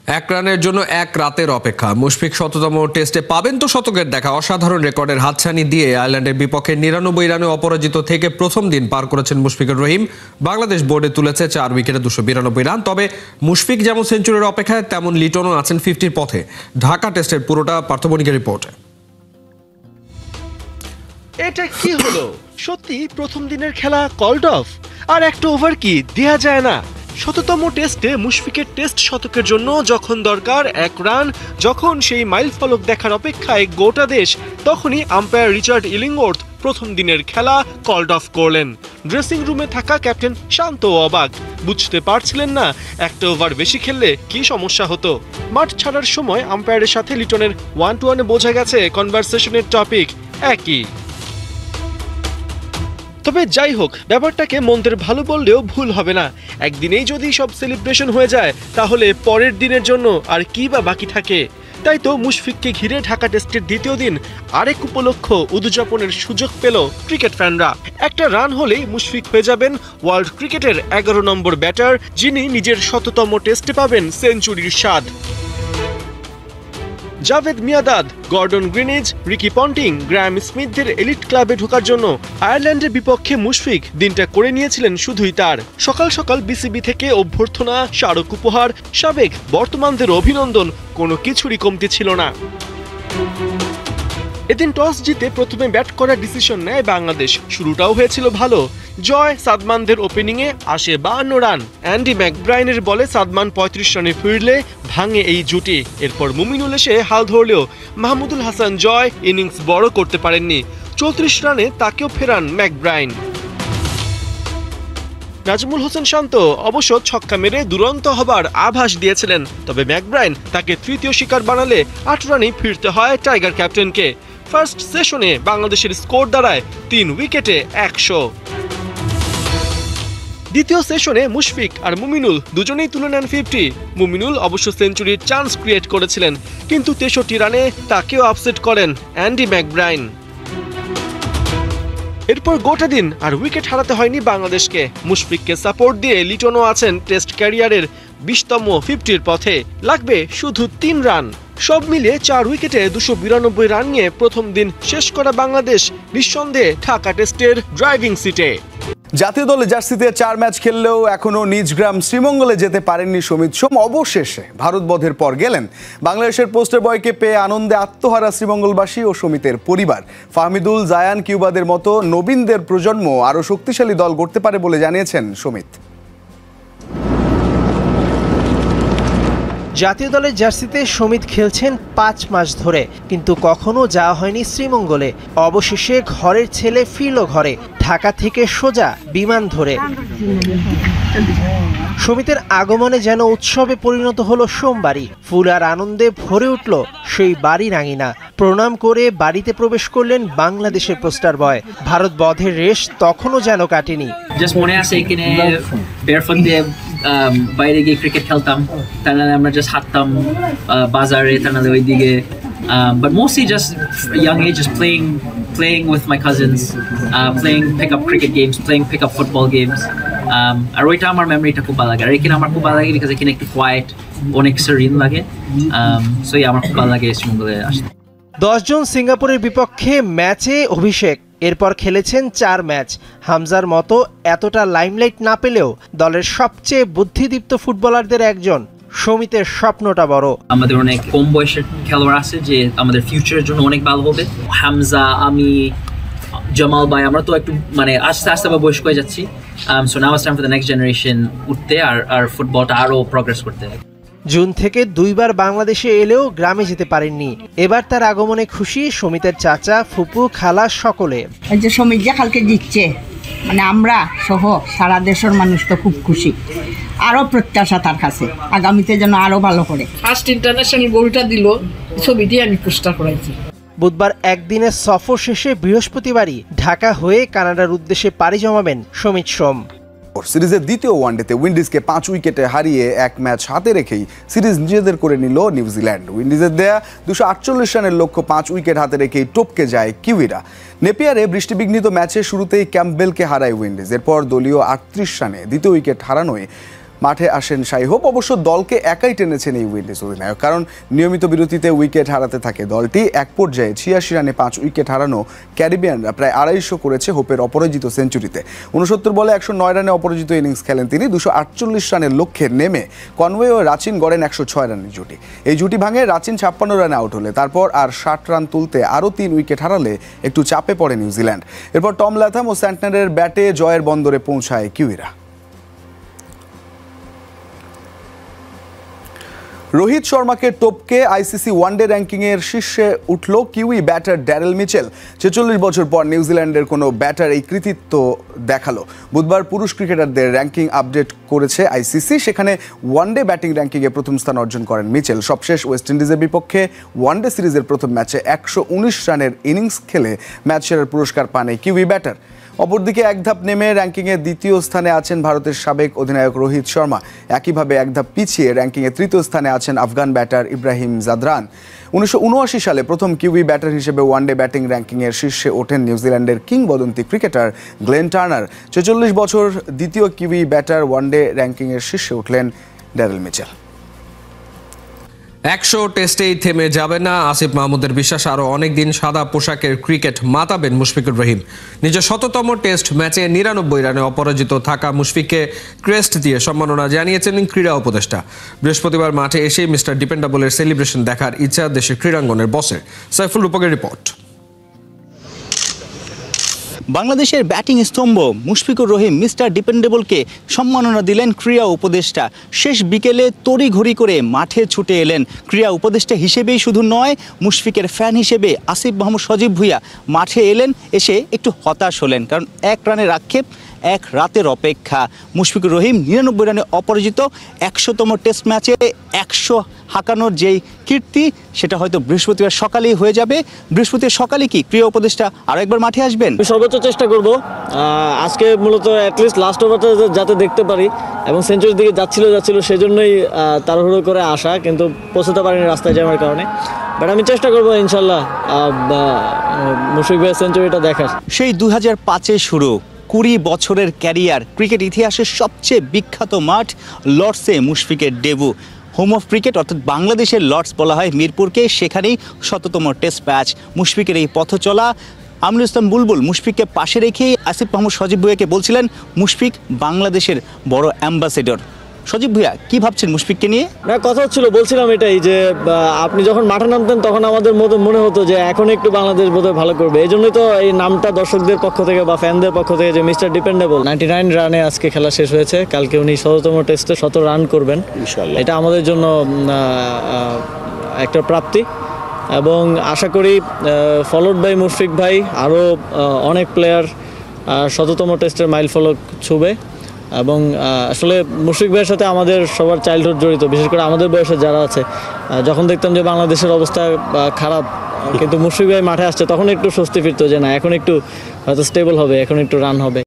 এক রানের জন্য এক রাতের অপেক্ষা। মুশফিক শততম টেস্টে পাবেন তো শতকের দেখা। অসাধারণ রেকর্ডের হাতছানি দিয়ে আয়ারল্যান্ডের বিপক্ষে ৯৯ রানে অপরাজিত থেকে প্রথম দিন পার করেছেন মুশফিকুর রহিম। বাংলাদেশ বোর্ডে তুলেছে ৪ উইকেটে ২৯২ রান। তবে মুশফিক যেমন সেঞ্চুরির অপেক্ষায়, তেমন লিটনও আছেন 50-র পথে। ঢাকা টেস্টের পুরোটা পার্থবণিকের রিপোর্টে। এটা কি হলো? সত্যি প্রথম দিনের খেলা কল্ড অফ? আর একটা ওভার কি দেয়া যায় না? শততম টেস্টে মুশফিকের টেস্ট শতকের জন্য যখন দরকার এক রান, যখন সেই মাইল ফলক দেখার অপেক্ষায় গোটা দেশ, তখনই আম্পায়ার রিচার্ড ইলিংওর্থ প্রথম দিনের খেলা কল্ড অফ করলেন। ড্রেসিং রুমে থাকা ক্যাপ্টেন শান্ত অবাক, বুঝতে পারছিলেন না একটা ওভার বেশি খেললে কি সমস্যা হতো। মাঠ ছাড়ার সময় আম্পায়ারের সাথে লিটনের 1-1-এ বোঝা গেছে কনভারসেশনের টপিক একই। তবে যাই হোক, ব্যাপারটাকে মন্দের ভালো বললেও ভুল হবে না। একদিনেই যদি সব সেলিব্রেশন হয়ে যায়, তাহলে পরের দিনের জন্য আর কি বা বাকি থাকে? তাই তো মুশফিককে ঘিরে ঢাকা টেস্টের দ্বিতীয় দিন আরেক উপলক্ষ উদযাপনের সুযোগ পেল ক্রিকেট ফ্যানরা। একটা রান হলেই মুশফিক হয়ে যাবেন ওয়ার্ল্ড ক্রিকেটের 11 নম্বর ব্যাটার, যিনি নিজের শততম টেস্টে পাবেন সেঞ্চুরির স্বাদ। Javed Miandad, Gordon Greenidge, Ricky Ponting, Graeme স্মিথদের এলিট ক্লাবে ঢোকার জন্য আয়ারল্যান্ডের বিপক্ষে মুশফিক দিনটা করে নিয়েছিলেন শুধুই তার। সকাল সকাল বিসিবি থেকে অভ্যর্থনা, স্মারক উপহার, সাবেক বর্তমানদের অভিনন্দন, কোনো কিছুরই কমতি ছিল না। এদিন টস জিতে প্রথমে ব্যাট করার ডিসিশন নেয় বাংলাদেশ। শুরুটাও হয়েছিল ভালো। জয় সাদমানদের ওপেনিংয়ে আসে 52 রান। অ্যান্ডি ম্যাকব্রাইনের বলে সাদমান 35 রানে ফিরলে ভাঙে এই জুটি। এরপর মুমিনুল এসে হাল ধরলেও মাহমুদুল হাসান জয় ইনিংস বড় করতে পারেননি। 34 রানে তাকেও ফেরান ম্যাকব্রাইন। নাজমুল হোসেন শান্ত অবশ্য ছক্কা মেরে দুরন্ত হবার আভাস দিয়েছিলেন, তবে ম্যাকব্রাইন তাকে তৃতীয় শিকার বানালে 8 রানেই ফিরতে হয় টাইগার ক্যাপ্টেনকে। ফার্স্ট সেশনে বাংলাদেশের স্কোর দাঁড়ায় 3 উইকেটে 100। দ্বিতীয় সেশনে মুশফিক আর মুমিনুল দুজনেই তুলে নেন 50। মুমিনুল অবশ্য সেঞ্চুরির চান্স ক্রিয়েট করেছিলেন, কিন্তু 63 রানে তাকেও আপসেট করেন অ্যান্ডি ম্যাকব্রাইন। এরপর গোটা দিন আর উইকেট হারাতে হয়নি বাংলাদেশকে। মুশফিককে সাপোর্ট দিয়ে লিটনও আছেন টেস্ট ক্যারিয়ারের 20তম 50-র পথে। লাগবে শুধু 3 রান। সব মিলিয়ে 4 উইকেটে 292 রান নিয়ে প্রথম দিন শেষ করা বাংলাদেশ নিঃসন্দেহে ঢাকা টেস্টের ড্রাইভিং সিটে। জাতীয় দলে জার্সিতে 4 ম্যাচ খেললেও এখনো নিজ গ্রাম শ্রীমঙ্গলে যেতে পারেননি সমিত সোম। অবশেষে ভারত বধের পর গেলেন। বাংলাদেশের পোস্টার বয়কে পেয়ে আনন্দে আত্মহারা শ্রীমঙ্গলবাসী ও সমিতের পরিবার। ফাহমিদুল, জায়ান, কিউবাদের মতো নবীনদের প্রজন্ম আরও শক্তিশালী দল গড়তে পারে বলে জানিয়েছেন সমিত। জাতীয় দলের জার্সিতে সমিত খেলছেন 5 মাস ধরে, কিন্তু কখনো যাওয়া হয়নি শ্রীমঙ্গলে। অবশেষে ঘরের ছেলে ফিরল ঘরে, ঢাকা থেকে সোজা বিমান ধরে। সমিতের আগমনে যেন উৎসবে পরিণত হলো সোমবারই। ফুল আর আনন্দে ভরে উঠল সেই বাড়ির আঙিনা। প্রণাম করে বাড়িতে প্রবেশ করলেন বাংলাদেশের পোস্টার বয়। ভারত বধের রেশ তখনও যেন কাটেনি। মনে আছে এখানে বেরফুট দিয়ে বাইরে গিয়ে ক্রিকেট খেলতাম, তার নাহলে আমরা জাস্ট হাঁটতাম বাজারে, তার নাহলে ওইদিকে। But mostly just young age, just playing with my cousins, playing pick-up cricket games, playing pick-up football games. আর ওইটা আমার মেমোরিটা খুব ভালো লাগে। আর এখানে আমার খুব ভালো লাগে বিকজ এখানে একটু কোয়াইট, অনেক সেরিন লাগে। সো আমার খুব ভালো লাগে শ্রীমঙ্গলে আসতে। 10 জন সিঙ্গাপুরের বিপক্ষে ম্যাচে অভিষেক, এরপর খেলেছেন 4 ম্যাচ। হামজার মতো এতটা লাইমলাইট না পেলেও দলের সবচেয়ে বুদ্ধিদীপ্ত ফুটবলারদের একজন। সমিতের স্বপ্নটা বড়। আমাদের অনেক কম বয়সের খেলোয়াড় আছে যে আমাদের ফিউচারের জন্য অনেক ভালো হবে। হামজা, আমি, জামাল ভাই, আমরা তো একটু আস্তে আস্তে বয়স্ক হয়ে যাচ্ছি। So now it's time for the next generation উঠতে আর ফুটবলটা আরো প্রোগ্রেস করতে। জুন থেকে 2 বার বাংলাদেশে এলেও গ্রামে যেতে পারেননি। এবার তার আগমনে খুশি সমিতের চাচা, ফুপু, খালা সকলে। এই যে সমিত যে কালকে জিতছে, আমরা সহ সারা দেশের মানুষ তো খুব খুশি। আরো প্রত্যাশা তার কাছে আগামীতে যেন আরো ভালো করে। ফার্স্ট ইন্টারন্যাশনাল গোলটা দিল, ছবিটি আমি পোস্টার করাইছি। বুধবার একদিনের সফর শেষে বৃহস্পতিবারই ঢাকা হয়ে কানাডার উদ্দেশ্যে পাড়ি জমাবেন সমিত সোম। সিরিজের দ্বিতীয় ওয়ানডেতে উইন্ডিজকে 5 উইকেটে হারিয়ে 1 ম্যাচ হাতে রেখেই সিরিজ নিজেদের করে নিল নিউজিল্যান্ড। উইন্ডিজের দেয়া 248 রানের লক্ষ্য 5 উইকেট হাতে রেখেই টপকে যায় কিউইরা। নেপিয়ারে বৃষ্টিবিঘ্নিত ম্যাচে শুরুতেই ক্যাম্পবেলকে হারায় উইন্ডিজ। এরপর দলীয় 38 রানে দ্বিতীয় উইকেট হারানোয় মাঠে আসেন শাই হোপ। অবশ্য দলকে একাই টেনেছেন এই উইন্ডিজ অধিনায়ক, কারণ নিয়মিত বিরতিতে উইকেট হারাতে থাকে দলটি। এক পর্যায়ে 86 রানে 5 উইকেট হারানো ক্যারিবিয়ানরা প্রায় 250 করেছে হোপের অপরাজিত সেঞ্চুরিতে। 69 বলে 109 রানে অপরাজিত ইনিংস খেলেন তিনি। 248 রানের লক্ষ্যে নেমে কনওয়ে ও রাচিন গড়েন 106 রানের জুটি। এই জুটি ভাঙে রাচিন 56 রানে আউট হলে তারপর আর 60 রান তুলতে আরও 3 উইকেট হারালে একটু চাপে পড়ে নিউজিল্যান্ড। এরপর টম ল্যাথাম ও স্যান্টনারের ব্যাটে জয়ের বন্দরে পৌঁছায় কিউইরা। রোহিত শর্মাকে টপকে আইসিসি ওয়ানডে র্যাঙ্কিংয়ের শীর্ষে উঠল কিউই ব্যাটার ড্যারেল মিচেল। 46 বছর পর নিউজিল্যান্ডের কোনো ব্যাটার এই কৃতিত্ব দেখালো। বুধবার পুরুষ ক্রিকেটারদের র্যাঙ্কিং আপডেট করেছে আইসিসি, সেখানে ওয়ানডে ব্যাটিং র্যাঙ্কিংয়ে প্রথম স্থান অর্জন করেন মিচেল। সবশেষ ওয়েস্ট ইন্ডিজের বিপক্ষে ওয়ানডে সিরিজের প্রথম ম্যাচে 119 রানের ইনিংস খেলে ম্যাচ সেরার পুরস্কার পান এই কিউই ব্যাটার। অপরদিকে এক ধাপ নেমে র্যাঙ্কিংয়ে দ্বিতীয় স্থানে আছেন ভারতের সাবেক অধিনায়ক রোহিত শর্মা। একইভাবে এক ধাপ পিছিয়ে র্যাঙ্কিংয়ে তৃতীয় স্থানে আছেন আফগান ব্যাটার ইব্রাহিম জাদরান। 1979 সালে প্রথম কিউই ব্যাটার হিসেবে ওয়ানডে ব্যাটিং র্যাঙ্কিংয়ের শীর্ষে ওঠেন নিউজিল্যান্ডের কিংবদন্তি ক্রিকেটার গ্লেন টার্নার। 46 বছর দ্বিতীয় কিউই ব্যাটার ওয়ানডে র্যাঙ্কিংয়ের শীর্ষে উঠলেন ড্যারেল মিচেল। 100 টেস্টেই থেমে যাবে না আসিফ মাহমুদের বিশ্বাস, আরও অনেকদিন সাদা পোশাকের ক্রিকেট মাতাবেন মুশফিকুর রহিম। নিজের 100তম টেস্ট ম্যাচে 99 রানে অপরাজিত থাকা মুশফিককে ক্রেস্ট দিয়ে সম্মাননা জানিয়েছেন ক্রীড়া উপদেষ্টা। বৃহস্পতিবার মাঠে এসেই মিস্টার ডিপেন্ডাবলের সেলিব্রেশন দেখার ইচ্ছা দেশের ক্রীড়াঙ্গনের বসের। সাইফুল রূপকের রিপোর্ট। বাংলাদেশের ব্যাটিং স্তম্ভ মুশফিকুর রহিম মিস্টার ডিপেন্ডেবলকে সম্মাননা দিলেন ক্রীড়া উপদেষ্টা। শেষ বিকেলে তড়িঘড়ি করে মাঠে ছুটে এলেন। ক্রীড়া উপদেষ্টা হিসেবেই শুধু নয়, মুশফিকের ফ্যান হিসেবে আসিফ মাহমুদ সজীব ভুঁইয়া মাঠে এলেন। এসে একটু হতাশ হলেন, কারণ 1 রানের আক্ষেপ, 1 রাতের অপেক্ষা। মুশফিকুর রহিম 99 রানে অপরাজিত 100তম টেস্ট ম্যাচে 100 হাঁকানোর যেই কীর্তি, সেটা হয়তো বৃহস্পতিবার সকালেই হয়ে যাবে। বৃহস্পতিবার সকালে কি ক্রীড়া উপদেষ্টা আরও একবার মাঠে আসবেন? সর্বোচ্চ চেষ্টা করব আজকে, মূলত অ্যাটলিস্ট লাস্ট ওভারটা যাতে দেখতে পারি, এবং সেঞ্চুরির দিকে যাচ্ছিল সেজন্যই তাড়াহুড়ো করে আসা, কিন্তু পৌঁছতে পারিনি রাস্তায় জ্যামের কারণে। বাট আমি চেষ্টা করবো ইনশাল্লাহ মুশফিক ভাইয়ের সেঞ্চুরিটা দেখার। সেই 2005-এ শুরু 20 বছরের ক্যারিয়ার, ক্রিকেট ইতিহাসের সবচেয়ে বিখ্যাত মাঠ লর্ডসে মুশফিকের ডেবু। হোম অফ ক্রিকেট অর্থাৎ বাংলাদেশের লর্ডস বলা হয় মিরপুরকে, সেখানেই 100তম টেস্ট ম্যাচ। মুশফিকের এই পথ চলা, আমিনুল ইসলাম বুলবুল মুশফিককে পাশে রেখেই আসিফ মাহমুদ সজীব ভুঁইয়াকে বলছিলেন মুশফিক বাংলাদেশের বড় অ্যাম্বাসেডর। সজীব ভুঁইয়া কি ভাবছেন মুশফিককে নিয়ে? না, কথা হচ্ছিল, বলছিলাম এটাই যে আপনি যখন মাঠে নামতেন তখন আমাদের মনে হতো যে এখন একটু বাংলাদেশ বোধহয় ভালো করবে। এই জন্যই তো এই নামটা দর্শকদের পক্ষ থেকে বা ফ্যানদের পক্ষ থেকে, যে মিস্টার ডিপেন্ডেবল। 99 রানে আজকে খেলা শেষ হয়েছে, কালকে উনি 100তম টেস্টে 100 রান করবেন। এটা আমাদের জন্য একটা প্রাপ্তি, এবং আশা করি ফলোড বাই মুশফিক ভাই আরও অনেক প্লেয়ার 100তম টেস্টের মাইল ফলক ছুবে। এবং আসলে মুশফিক ভাইয়ের সাথে আমাদের সবার চাইল্ডহুড জড়িত, বিশেষ করে আমাদের বয়সে যারা আছে। যখন দেখতাম যে বাংলাদেশের অবস্থা খারাপ, কিন্তু মুশফিক ভাই মাঠে আসছে, তখন একটু স্বস্তি ফিরতো যে না, এখন একটু হয়তো স্টেবল হবে, এখন একটু রান হবে।